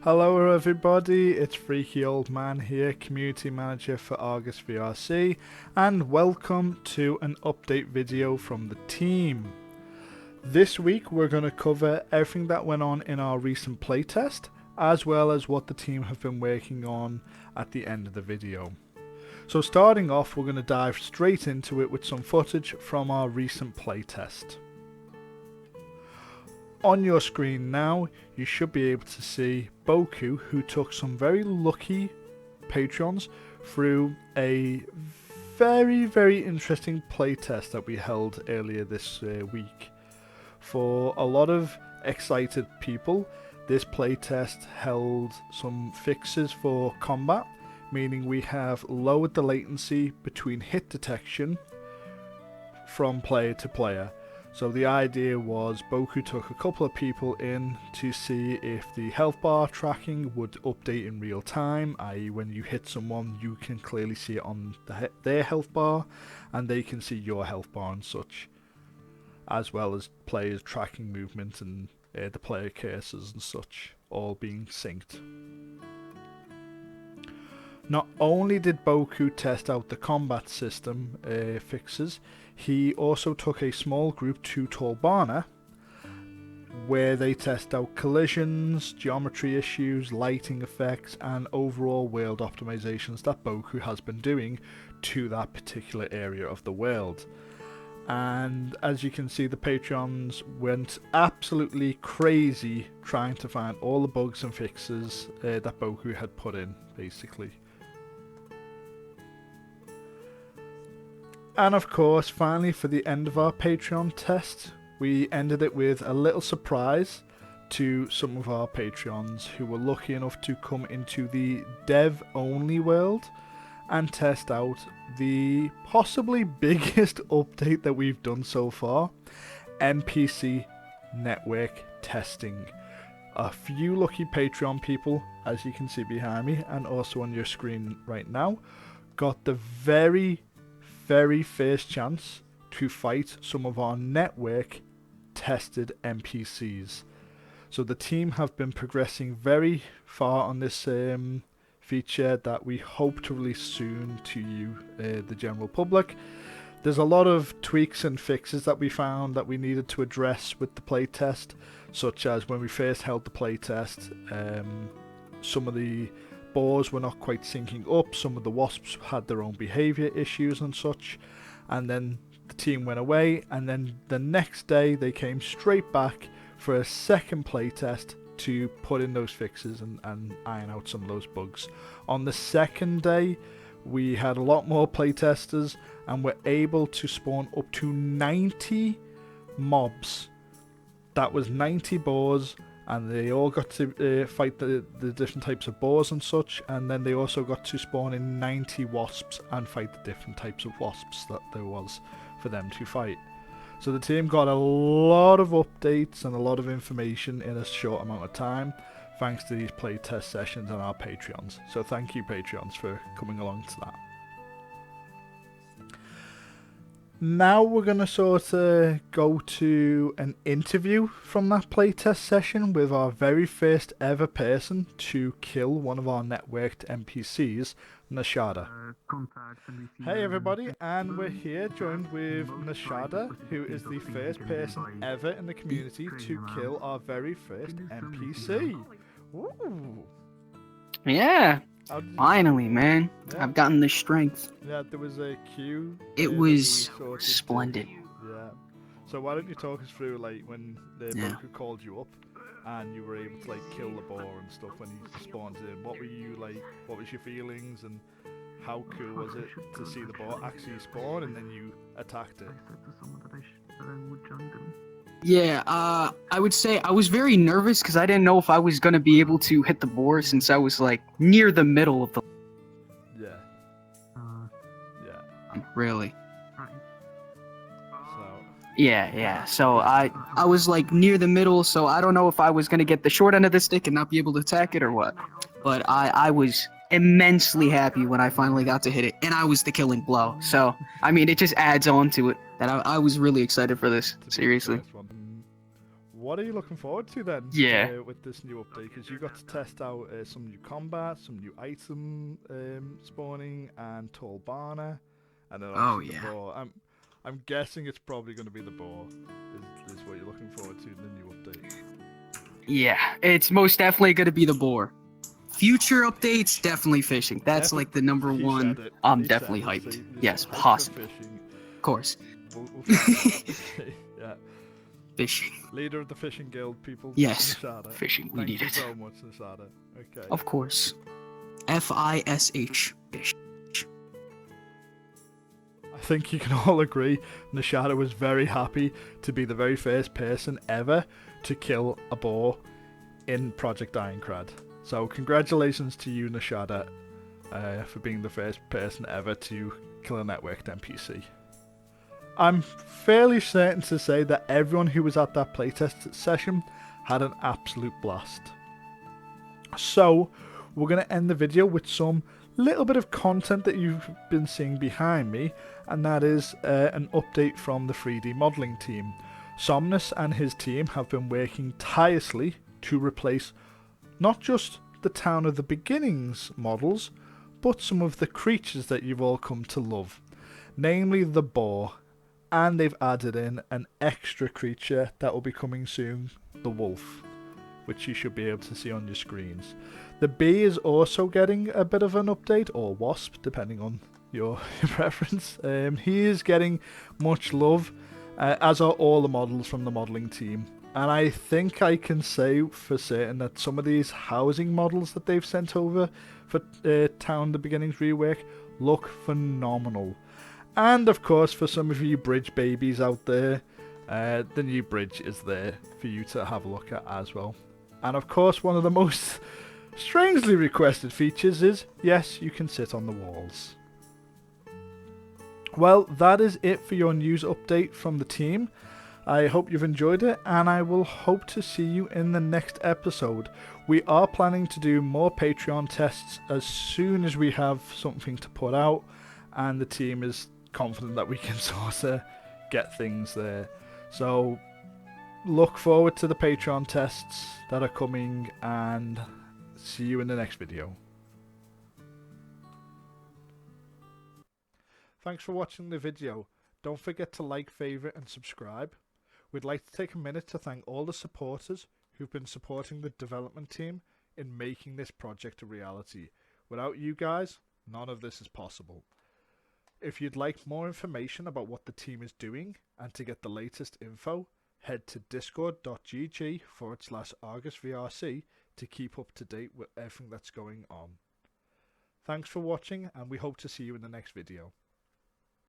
Hello everybody, it's Freaky Old Man here, Community Manager for Argus VRC, and welcome to an update video from the team. This week we're going to cover everything that went on in our recent playtest, as well as what the team have been working on at the end of the video. So starting off, we're going to dive straight into it with some footage from our recent playtest. On your screen now, you should be able to see Boku, who took some very lucky patrons through a very interesting playtest that we held earlier this week. For a lot of excited people, this playtest held some fixes for combat, meaning we have lowered the latency between hit detection from player to player. So the idea was Boku took a couple of people in to see if the health bar tracking would update in real time, i.e. when you hit someone you can clearly see it on their health bar and they can see your health bar and such, as well as players tracking movement and the player cursors and such all being synced. Not only did Boku test out the combat system fixes, he also took a small group to Torbana, where they test out collisions, geometry issues, lighting effects, and overall world optimizations that Boku has been doing to that particular area of the world. And as you can see, the Patreons went absolutely crazy trying to find all the bugs and fixes that Boku had put in, basically. And of course, finally, for the end of our Patreon test, we ended it with a little surprise to some of our Patreons who were lucky enough to come into the dev-only world and test out the possibly biggest update that we've done so far, NPC network testing. A few lucky Patreon people, as you can see behind me and also on your screen right now, got the very first chance to fight some of our network tested NPCs. So the team have been progressing very far on this feature that we hope to release soon to you, the general public. There's a lot of tweaks and fixes that we found that we needed to address with the playtest, such as when we first held the playtest, some of the boars were not quite syncing up, some of the wasps had their own behaviour issues and such, and then the team went away, and then the next day they came straight back for a second playtest to put in those fixes and iron out some of those bugs. On the second day we had a lot more playtesters and were able to spawn up to 90 mobs. That was 90 boars, and they all got to fight the different types of boars and such, and then they also got to spawn in 90 wasps and fight the different types of wasps that there was for them to fight. So the team got a lot of updates and a lot of information in a short amount of time, thanks to these playtest sessions and our Patreons. So thank you, Patreons, for coming along to that. Now we're going to sort of go to an interview from that playtest session with our very first ever person to kill one of our networked NPCs, Nashada. Hey everybody, and we're here joined with Nashada, who is the first person ever in the community to kill our very first NPC. Woo! Yeah, finally, man. Yeah. I've gotten the strength. Yeah, there was a queue. It was splendid. Yeah. So why don't you talk us through, like, when the Boku called you up and you were able to, like, kill the boar and stuff when he spawned in? What were you, like, what was your feelings, and how cool was it to see the boar actually spawn and then you attacked it? Yeah, I would say I was very nervous because I didn't know if I was going to be able to hit the boar since I was, like, near the middle of the... Yeah. Yeah. Really. So... Yeah. So I was, like, near the middle, so I don't know if I was going to get the short end of the stick and not be able to attack it or what. But I was immensely happy when I finally got to hit it, and I was the killing blow. So, I mean, it just adds on to it that I was really excited for this, seriously. what are you looking forward to then? Yeah. With this new update, because you got to test out some new combat, some new item spawning, and tall Barna, and then Oh obviously the yeah. boar. I'm guessing it's probably going to be the boar. Is what you're looking forward to in the new update? Yeah, it's most definitely going to be the boar. Future updates, definitely fishing. That's like the number He one. said it. I'm He definitely said it. hyped. So Yes, hyped for possible. fishing. Of course. We'll find out. Yeah. Fishing. Leader of the fishing guild, people. Yes. Nashada. Fishing. We Thank need you it. so much, Nashada. Okay. Of course. FISH. Fish. I think you can all agree Nashada was very happy to be the very first person ever to kill a boar in Project Ironcrad. So congratulations to you, Nashada, for being the first person ever to kill a networked NPC. I'm fairly certain to say that everyone who was at that playtest session had an absolute blast. So we're going to end the video with some little bit of content that you've been seeing behind me, and that is an update from the 3D modelling team. Somnus and his team have been working tirelessly to replace not just the Town of the Beginnings models, but some of the creatures that you've all come to love, namely the boar, and they've added in an extra creature that will be coming soon, the wolf, which you should be able to see on your screens. The bee is also getting a bit of an update, or wasp, depending on your preference. He is getting much love, as are all the models from the modelling team. And I think I can say for certain that some of these housing models that they've sent over for Town the Beginnings rework look phenomenal. And of course, for some of you bridge babies out there, the new bridge is there for you to have a look at as well. And of course, one of the most strangely requested features is, yes, you can sit on the walls. Well, that is it for your news update from the team. I hope you've enjoyed it, and I will hope to see you in the next episode. We are planning to do more Patreon tests as soon as we have something to put out, and the team is confident that we can sort of get things there. So look forward to the Patreon tests that are coming, and see you in the next video. Thanks for watching the video. Don't forget to like, favourite and subscribe. We'd like to take a minute to thank all the supporters who've been supporting the development team in making this project a reality. Without you guys, none of this is possible. If you'd like more information about what the team is doing and to get the latest info, head to discord.gg/ArgusVRC to keep up to date with everything that's going on. Thanks for watching, and we hope to see you in the next video.